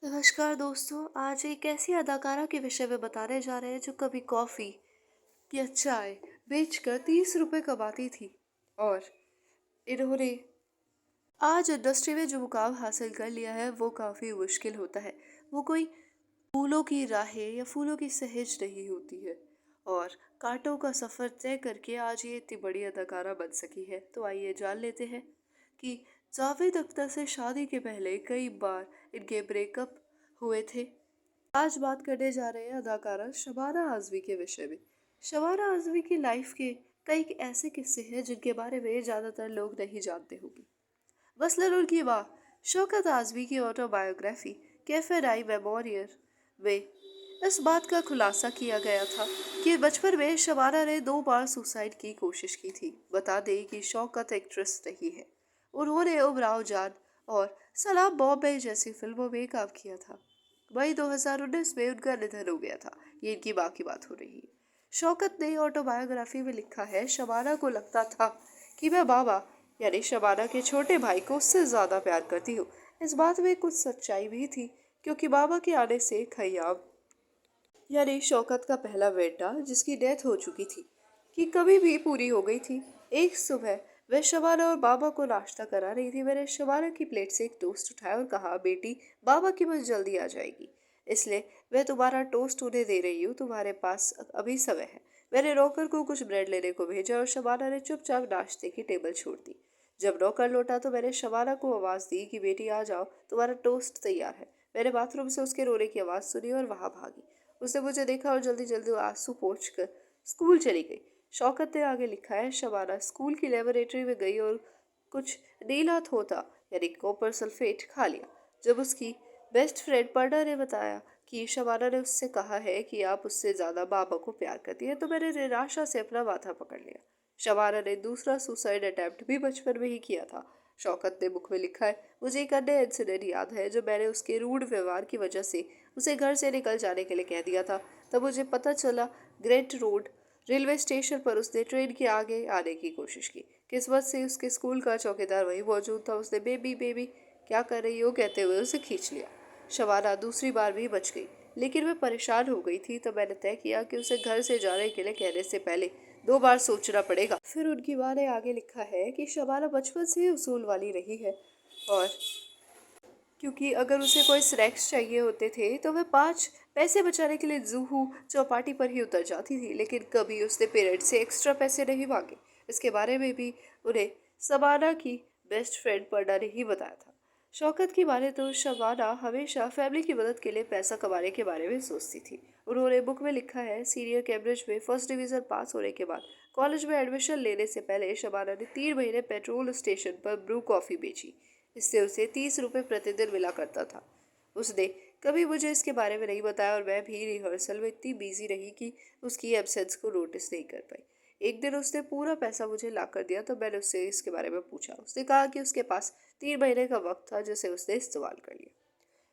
नमस्कार दोस्तों। आज एक ऐसी अदाकारा के विषय में बताने जा रहे हैं जो कभी कॉफ़ी या चाय बेचकर 30 रुपए कमाती थी। और इन्होंने आज इंडस्ट्री में जो मुकाम हासिल कर लिया है वो काफ़ी मुश्किल होता है। वो कोई फूलों की राहें या फूलों की सहेज नहीं होती है। और कांटों का सफ़र तय करके आज ये इतनी बड़ी अदाकारा बन सकी है। तो आइए जान लेते हैं कि जावेद अख्तर से शादी के पहले कई बार इनके ब्रेकअप हुए थे। आज बात करने जा रहे हैं अदाकारा शबाना आजमी के विषय में। शबाना आजमी की लाइफ के कई ऐसे किस्से हैं जिनके बारे में ज़्यादातर लोग नहीं जानते होंगे। मसलन उनकी माँ शौकत आजमी की ऑटोबायोग्राफी कैफे आई मेमोरियल में इस बात का खुलासा किया गया था कि बचपन में शबाना ने 2 बार सुसाइड की कोशिश की थी। बता दें कि शौकत एक्ट्रेस नहीं है। उन्होंने उमराव जान और सलाम बॉम्बे जैसी फिल्मों में काम किया था। वही 2019 में उनका निधन हो गया था। ये इनकी माँ की बात हो रही है। शौकत ने ऑटोबायोग्राफी में लिखा है, शबाना को लगता था कि मैं बाबा यानी शबाना के छोटे भाई को उससे ज्यादा प्यार करती हूँ। इस बात में कुछ सच्चाई भी थी, क्योंकि बाबा के आने से खयाम यानी शौकत का पहला बेटा जिसकी डेथ हो चुकी थी कि कभी भी पूरी हो गई थी। एक सुबह वह शबाना और बाबा को नाश्ता करा रही थी। मैंने शबाना की प्लेट से एक टोस्ट उठाया और कहा, बेटी बाबा की बस जल्दी आ जाएगी, इसलिए मैं तुम्हारा टोस्ट उन्हें दे रही हूँ, तुम्हारे पास अभी समय है। मैंने नौकर को कुछ ब्रेड लेने को भेजा और शबाना ने चुपचाप नाश्ते की टेबल छोड़ दी। जब नौकर लौटा तो मैंने शबाना को आवाज़ दी कि बेटी आ जाओ, तुम्हारा टोस्ट तैयार है। मैंने बाथरूम से उसके रोने की आवाज़ सुनी और वहां भागी। उसने मुझे देखा और जल्दी जल्दी आंसू पोंछ कर स्कूल चली गई। शौकत ने आगे लिखा है, शबाना स्कूल की लेबोरेटरी में गई और कुछ नीला थोथा यानी कॉपर सल्फेट खा लिया। जब उसकी बेस्ट फ्रेंड पर्दा ने बताया कि शबाना ने उससे कहा है कि आप उससे ज्यादा बाबा को प्यार करती है, तो मैंने निराशा से अपना माथा पकड़ लिया। शबाना ने दूसरा सुसाइड अटेम्प्ट भी बचपन में ही किया था। शौकत ने बुक में लिखा है, मुझे एक अन्य इंसिडेंट याद है जब मैंने उसके रूड व्यवहार की वजह से उसे घर से निकल जाने के लिए कह दिया था। तब मुझे पता चला ग्रेट रोड रेलवे स्टेशन पर उसने ट्रेन के आगे आने की कोशिश की। किस्मत से उसके स्कूल का चौकीदार वही मौजूद था। उसने बेबी बेबी क्या कर रही हो कहते हुए उसे खींच लिया। शबाना दूसरी बार भी बच गई, लेकिन मैं परेशान हो गई थी, तो मैंने तय किया कि उसे घर से जाने के लिए कहने से पहले 2 बार सोचना पड़ेगा। फिर उनकी माँ ने आगे लिखा है कि शबाना बचपन से ही उसूल वाली रही है, और क्योंकि अगर उसे कोई स्नैक्स चाहिए होते थे तो वह 5 पैसे बचाने के लिए जूहू चौपाटी पर ही उतर जाती थी, लेकिन कभी उसने पेरेंट्स से एक्स्ट्रा पैसे नहीं मांगे। इसके बारे में भी उन्हें शबाना की बेस्ट फ्रेंड पर्दा ने ही बताया था। शौकत की माने तो शबाना हमेशा फैमिली की मदद के लिए पैसा कमाने के बारे में सोचती थी। उन्होंने बुक में लिखा है, सीनियर कैम्ब्रिज में फर्स्ट डिवीजन पास होने के बाद कॉलेज में एडमिशन लेने से पहले शबाना ने 3 महीने पेट्रोल स्टेशन पर ब्रू कॉफ़ी बेची। इससे उसे 30 रुपये प्रतिदिन मिला करता था। उसने कभी मुझे इसके बारे में नहीं बताया और मैं भी रिहर्सल में इतनी बिजी रही कि उसकी एब्सेंस को नोटिस नहीं कर पाई। एक दिन उसने पूरा पैसा मुझे ला कर दिया, तो मैंने उससे इसके बारे में पूछा। उसने कहा कि उसके पास 3 महीने का वक्त था जिसे उसने इस्तेमाल कर लिया।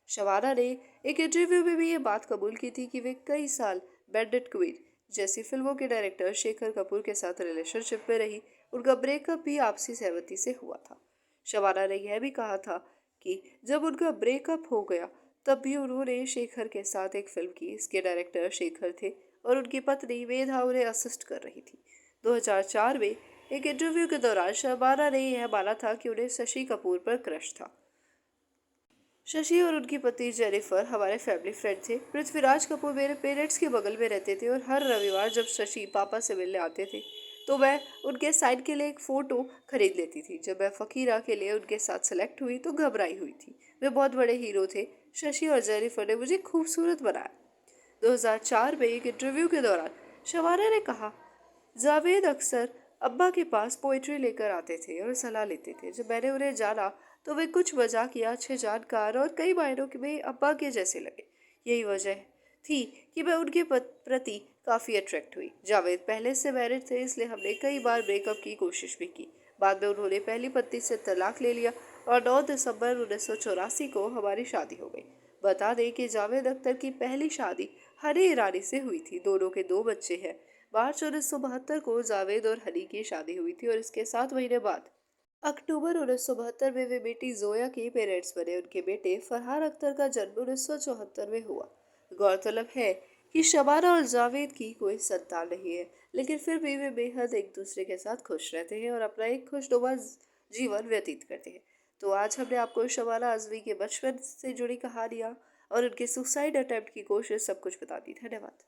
शबाना ने एक इंटरव्यू में भी ये बात कबूल की थी कि वे कई साल बैंडिट क्वीन जैसी फिल्मों के डायरेक्टर शेखर कपूर के साथ रिलेशनशिप में रही। उनका ब्रेकअप भी आपसी सहमति से हुआ था। शबाना ने यह भी कहा था कि जब उनका ब्रेकअप हो गया तब भी उन्होंने शेखर के साथ एक फिल्म की। इसके डायरेक्टर शेखर थे और उनकी पत्नी वेदा उन्हें असिस्ट कर रही थी। 2004 में एक इंटरव्यू के दौरान शबाना ने यह माना था कि उन्हें शशि कपूर पर क्रश था। शशि और उनकी पत्नी जेनिफर हमारे फैमिली फ्रेंड थे। पृथ्वीराज कपूर मेरे पेरेंट्स के बगल में रहते थे और हर रविवार जब शशि पापा से मिलने आते थे तो मैं उनके साइन के लिए एक फ़ोटो खरीद लेती थी। जब मैं फ़कीरा के लिए उनके साथ सेलेक्ट हुई तो घबराई हुई थी। वे बहुत बड़े हीरो थे। शशि और जेनिफर ने मुझे खूबसूरत बनाया। 2004 में एक इंटरव्यू के दौरान शबाना ने कहा, जावेद अक्सर अब्बा के पास पोइट्री लेकर आते थे और सलाह लेते थे। जब मैंने उन्हें जाना तो वे कुछ मजाकिया, अच्छे जानकार और कई मायनों में अब्बा के जैसे लगे। यही वजह थी कि मैं उनके प्रति काफ़ी अट्रैक्ट हुई। जावेद पहले से मैरिड थे, इसलिए हमने कई बार ब्रेकअप की कोशिश भी की। बाद में उन्होंने पहली पत्नी से तलाक ले लिया और 9 दिसंबर 1984 को हमारी शादी हो गई। बता दें कि जावेद अख्तर की पहली शादी हनी ईरानी से हुई थी। दोनों के 2 बच्चे हैं। मार्च 1972 को जावेद और हनी की शादी हुई थी और इसके 7 महीने बाद अक्टूबर 1972 में वे बेटी जोया के पेरेंट्स बने। उनके बेटे फरहान अख्तर का जन्म 1974 में हुआ। गौरतलब है कि शबाना और जावेद की कोई संतान नहीं है, लेकिन फिर भी वे बेहद एक दूसरे के साथ खुश रहते हैं और अपना एक खुशनुमा जीवन व्यतीत करते हैं। तो आज हमने आपको शबाना आजमी के बचपन से जुड़ी कहानियाँ और उनके सुसाइड अटेम्प्ट की कोशिश सब कुछ बता दी। धन्यवाद।